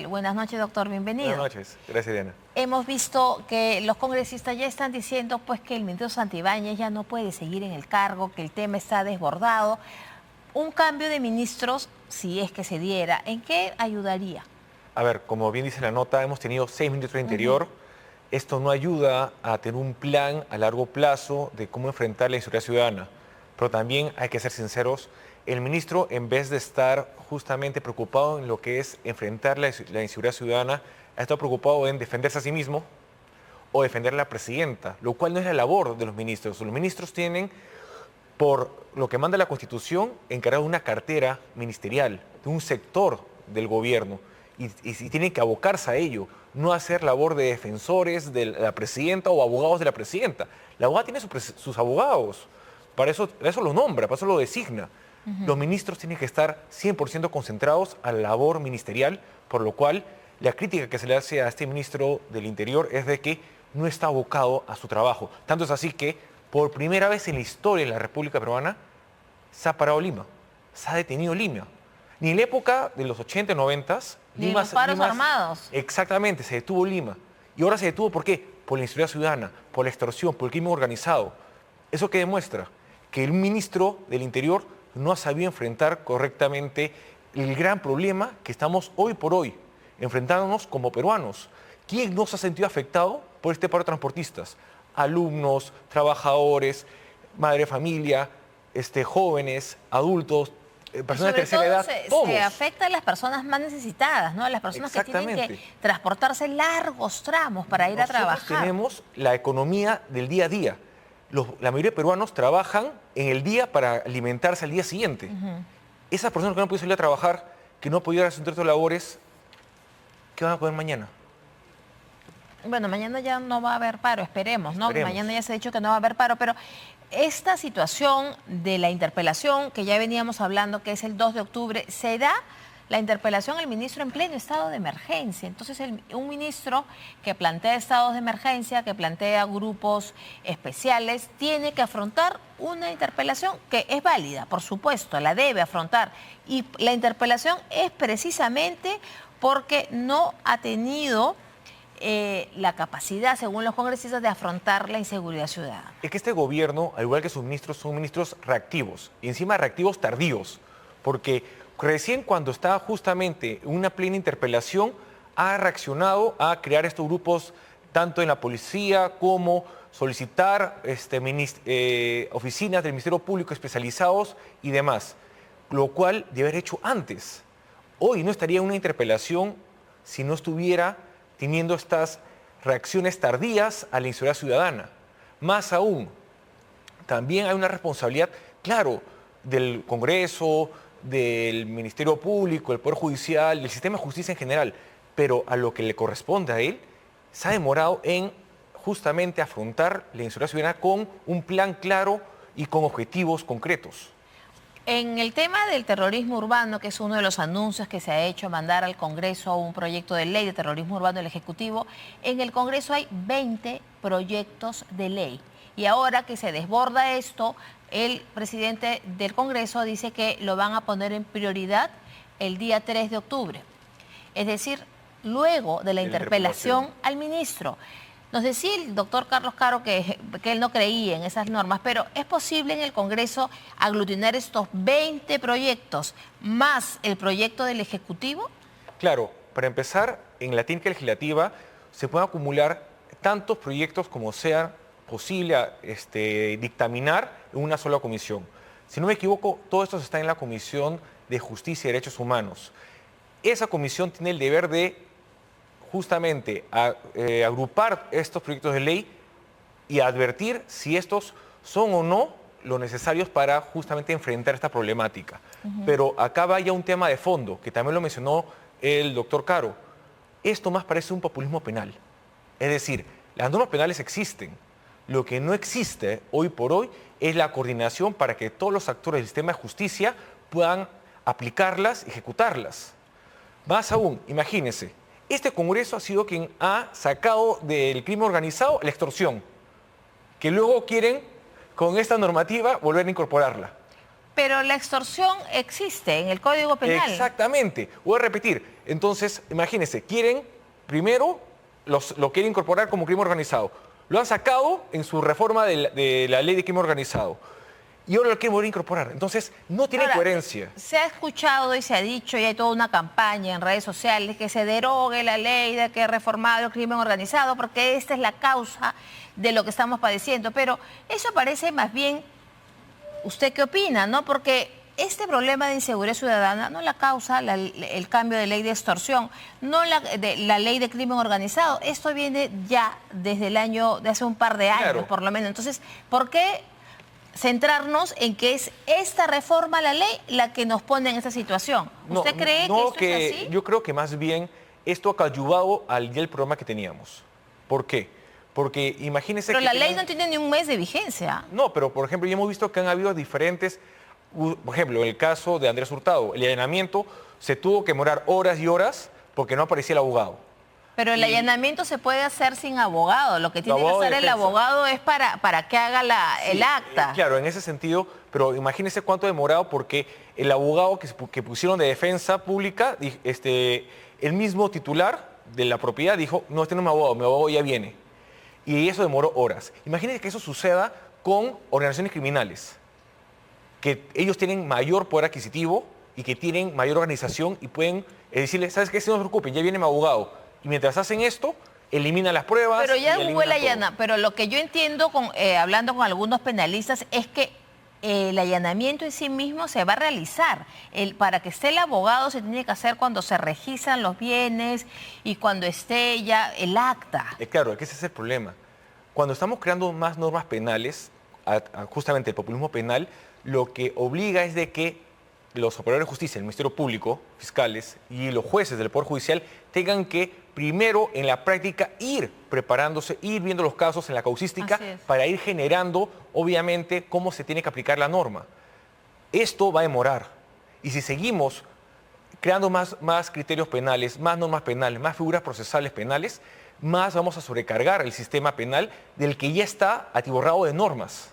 Social. Buenas noches, doctor, bienvenido. Buenas noches, gracias, Diana. Hemos visto que los congresistas ya están diciendo pues que el ministro Santibáñez ya no puede seguir en el cargo, que el tema está desbordado. Un cambio de ministros, si es que se diera, ¿en qué ayudaría? A ver, como bien dice la nota, hemos tenido 6 ministros de Interior. Esto no ayuda a tener un plan a largo plazo de cómo enfrentar la inseguridad ciudadana. Pero también hay que ser sinceros, el ministro, en vez de estar justamente preocupado en lo que es enfrentar la inseguridad ciudadana, ha estado preocupado en defenderse a sí mismo o defender a la presidenta, lo cual no es la labor de los ministros. Los ministros tienen, por lo que manda la Constitución, encargado una cartera ministerial, de un sector del gobierno, y tienen que abocarse a ello, no hacer labor de defensores de la presidenta o abogados de la presidenta. La abogada tiene sus abogados, para eso lo nombra, para eso lo designa. Los ministros tienen que estar 100% concentrados a la labor ministerial, por lo cual la crítica que se le hace a este ministro del Interior es de que no está abocado a su trabajo. Tanto es así que por primera vez en la historia de la República Peruana se ha parado Lima, se ha detenido Lima. Ni en la época de los 80 y 90, ni los paros armados. Exactamente, se detuvo Lima. Y ahora se detuvo, ¿por qué? Por la inseguridad ciudadana, por la extorsión, por el crimen organizado. ¿Eso qué demuestra? Que el ministro del Interior no ha sabido enfrentar correctamente el gran problema que estamos hoy por hoy, enfrentándonos como peruanos. ¿Quién no se ha sentido afectado por este paro de transportistas? Alumnos, trabajadores, madre de familia, jóvenes, adultos, personas de tercera edad, todos. Se afecta a las personas más necesitadas, ¿no? A las personas que tienen que transportarse largos tramos para ir a trabajar. Nosotros tenemos la economía del día a día. La mayoría de peruanos trabajan en el día para alimentarse al día siguiente. Esas personas que no pueden salir a trabajar, que no pudieran hacer sus labores, ¿qué van a comer mañana? Bueno, mañana ya no va a haber paro, esperemos, ¿no? Mañana ya se ha dicho que no va a haber paro, pero esta situación de la interpelación que ya veníamos hablando, que es el 2 de octubre, se da la interpelación al ministro en pleno estado de emergencia. Entonces, un ministro que plantea estados de emergencia, que plantea grupos especiales, tiene que afrontar una interpelación que es válida, por supuesto, la debe afrontar. Y la interpelación es precisamente porque no ha tenido la capacidad, según los congresistas, de afrontar la inseguridad ciudadana. Es que este gobierno, al igual que sus ministros, son ministros reactivos, y encima reactivos tardíos, porque recién cuando está justamente una plena interpelación, ha reaccionado a crear estos grupos, tanto en la policía como solicitar oficinas del Ministerio Público especializados y demás, lo cual debe haber hecho antes. Hoy no estaría una interpelación si no estuviera teniendo estas reacciones tardías a la inseguridad ciudadana. Más aún, también hay una responsabilidad, claro, del Congreso, del Ministerio Público, del Poder Judicial, del sistema de justicia en general, pero a lo que le corresponde a él, se ha demorado en justamente afrontar la inseguridad ciudadana con un plan claro y con objetivos concretos. En el tema del terrorismo urbano, que es uno de los anuncios que se ha hecho, mandar al Congreso un proyecto de ley de terrorismo urbano del Ejecutivo, en el Congreso hay 20 proyectos de ley. Y ahora que se desborda esto, el presidente del Congreso dice que lo van a poner en prioridad el día 3 de octubre. Es decir, luego de la interpelación al ministro. Nos decía el doctor Carlos Caro que él no creía en esas normas, pero ¿es posible en el Congreso aglutinar estos 20 proyectos más el proyecto del Ejecutivo? Claro, para empezar, en la técnica legislativa se pueden acumular tantos proyectos como sea posible dictaminar en una sola comisión. Si no me equivoco, todo esto está en la Comisión de Justicia y Derechos Humanos. Esa comisión tiene el deber de justamente agrupar estos proyectos de ley y advertir si estos son o no lo necesarios para justamente enfrentar esta problemática. Pero acá va ya un tema de fondo, que también lo mencionó el doctor Caro. Esto más parece un populismo penal. Es decir, las normas penales existen. Lo que no existe hoy por hoy es la coordinación para que todos los actores del sistema de justicia puedan aplicarlas y ejecutarlas. Más aún, imagínense, este Congreso ha sido quien ha sacado del crimen organizado la extorsión, que luego quieren, con esta normativa, volver a incorporarla. Pero la extorsión existe en el Código Penal. Exactamente. Voy a repetir. Entonces, imagínense, primero lo quieren incorporar como crimen organizado. Lo han sacado en su reforma de la ley de crimen organizado. Y ahora lo quieren volver a incorporar. Entonces, no tiene coherencia. Se ha escuchado y se ha dicho, y hay toda una campaña en redes sociales, que se derogue la ley de que ha reformado el crimen organizado, porque esta es la causa de lo que estamos padeciendo. Pero eso parece más bien, ¿usted qué opina, no? Porque este problema de inseguridad ciudadana no la causa el cambio de ley de extorsión, no la ley de crimen organizado. Esto viene ya desde de hace un par de años, claro, por lo menos. Entonces, ¿por qué centrarnos en que es esta reforma a la ley la que nos pone en esta situación? ¿Usted cree que esto es así? Yo creo que más bien esto ha coadyuvado al problema que teníamos. ¿Por qué? Porque imagínense que... Pero la ley no tiene ni un mes de vigencia. No, pero por ejemplo ya hemos visto que han habido diferentes... Por ejemplo, en el caso de Andrés Hurtado, el allanamiento se tuvo que demorar horas y horas porque no aparecía el abogado. Pero el allanamiento se puede hacer sin abogado. Lo que tiene que hacer el abogado es para que haga el acta. Claro, en ese sentido, pero imagínense cuánto demorado porque el abogado que pusieron de defensa pública, el mismo titular de la propiedad dijo, no, este no es mi abogado ya viene. Y eso demoró horas. Imagínense que eso suceda con organizaciones criminales, que ellos tienen mayor poder adquisitivo y que tienen mayor organización y pueden decirle, ¿sabes qué? Si no se preocupen, ya viene mi abogado. Y mientras hacen esto, eliminan las pruebas. Pero ya hubo el allanamiento. Pero lo que yo entiendo, hablando con algunos penalistas, es que el allanamiento en sí mismo se va a realizar. Para que esté el abogado se tiene que hacer cuando se registran los bienes y cuando esté ya el acta. Claro, que ese es el problema. Cuando estamos creando más normas penales, justamente el populismo penal, lo que obliga es de que los operadores de justicia, el Ministerio Público, fiscales y los jueces del Poder Judicial tengan que primero en la práctica ir preparándose, ir viendo los casos en la causística para ir generando obviamente cómo se tiene que aplicar la norma. Esto va a demorar y si seguimos creando más criterios penales, más normas penales, más figuras procesales penales, más vamos a sobrecargar el sistema penal del que ya está atiborrado de normas.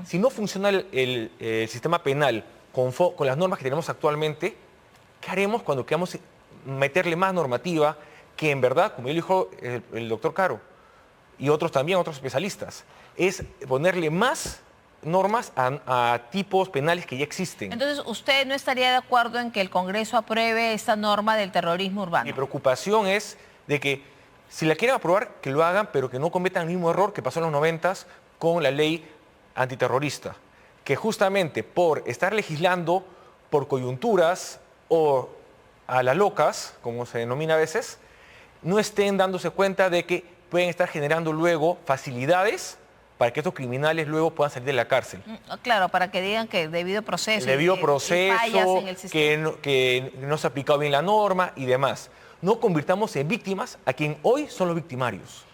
Si no funciona el sistema penal con las normas que tenemos actualmente, ¿qué haremos cuando queramos meterle más normativa que en verdad, como ya dijo el doctor Caro y otros también, otros especialistas, es ponerle más normas a tipos penales que ya existen? Entonces, ¿usted no estaría de acuerdo en que el Congreso apruebe esta norma del terrorismo urbano? Mi preocupación es de que si la quieren aprobar, que lo hagan, pero que no cometan el mismo error que pasó en los 90s con la ley antiterrorista, que justamente por estar legislando por coyunturas o a las locas, como se denomina a veces, no estén dándose cuenta de que pueden estar generando luego facilidades para que estos criminales luego puedan salir de la cárcel. Claro, para que digan que debido proceso, que no se ha aplicado bien la norma y demás. No convirtamos en víctimas a quien hoy son los victimarios.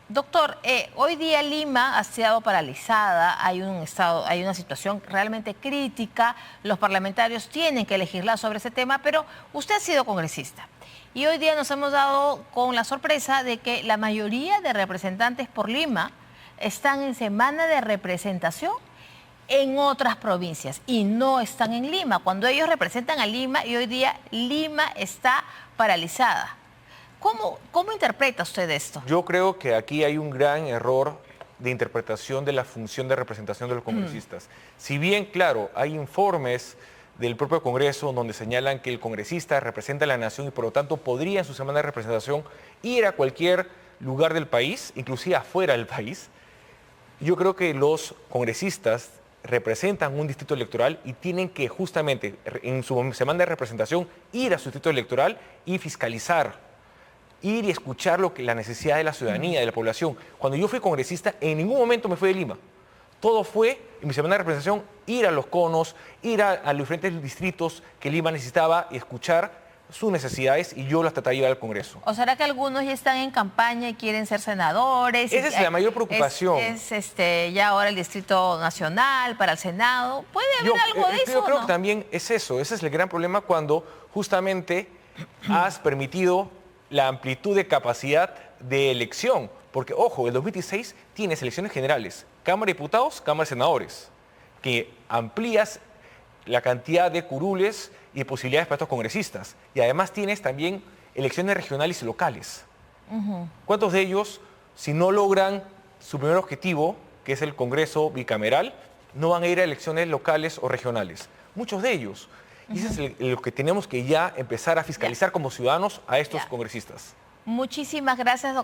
Doctor, hoy día Lima ha estado paralizada, hay una situación realmente crítica, los parlamentarios tienen que legislar sobre ese tema, pero usted ha sido congresista. Y hoy día nos hemos dado con la sorpresa de que la mayoría de representantes por Lima están en semana de representación en otras provincias y no están en Lima, cuando ellos representan a Lima y hoy día Lima está paralizada. ¿Cómo interpreta usted esto? Yo creo que aquí hay un gran error de interpretación de la función de representación de los congresistas. Si bien, claro, hay informes del propio Congreso donde señalan que el congresista representa a la nación y por lo tanto podría en su semana de representación ir a cualquier lugar del país, inclusive afuera del país, yo creo que los congresistas representan un distrito electoral y tienen que justamente en su semana de representación ir a su distrito electoral y fiscalizar, ir y escuchar la necesidad de la ciudadanía, de la población. Cuando yo fui congresista, en ningún momento me fui de Lima. Todo fue, en mi semana de representación, ir a los conos, ir a los diferentes distritos que Lima necesitaba y escuchar sus necesidades y yo las trataría de llevar al Congreso. ¿O será que algunos ya están en campaña y quieren ser senadores? Esa es la mayor preocupación. Ya ahora el Distrito Nacional para el Senado. ¿Puede haber algo de eso? Yo creo que también es eso. Ese es el gran problema cuando justamente has permitido la amplitud de capacidad de elección. Porque, ojo, el 2016 tienes elecciones generales, Cámara de Diputados, Cámara de Senadores, que amplías la cantidad de curules y de posibilidades para estos congresistas. Y además tienes también elecciones regionales y locales. ¿Cuántos de ellos, si no logran su primer objetivo, que es el Congreso bicameral, no van a ir a elecciones locales o regionales? Muchos de ellos. Y eso es lo que tenemos que ya empezar a fiscalizar como ciudadanos a estos congresistas. Muchísimas gracias, doctor.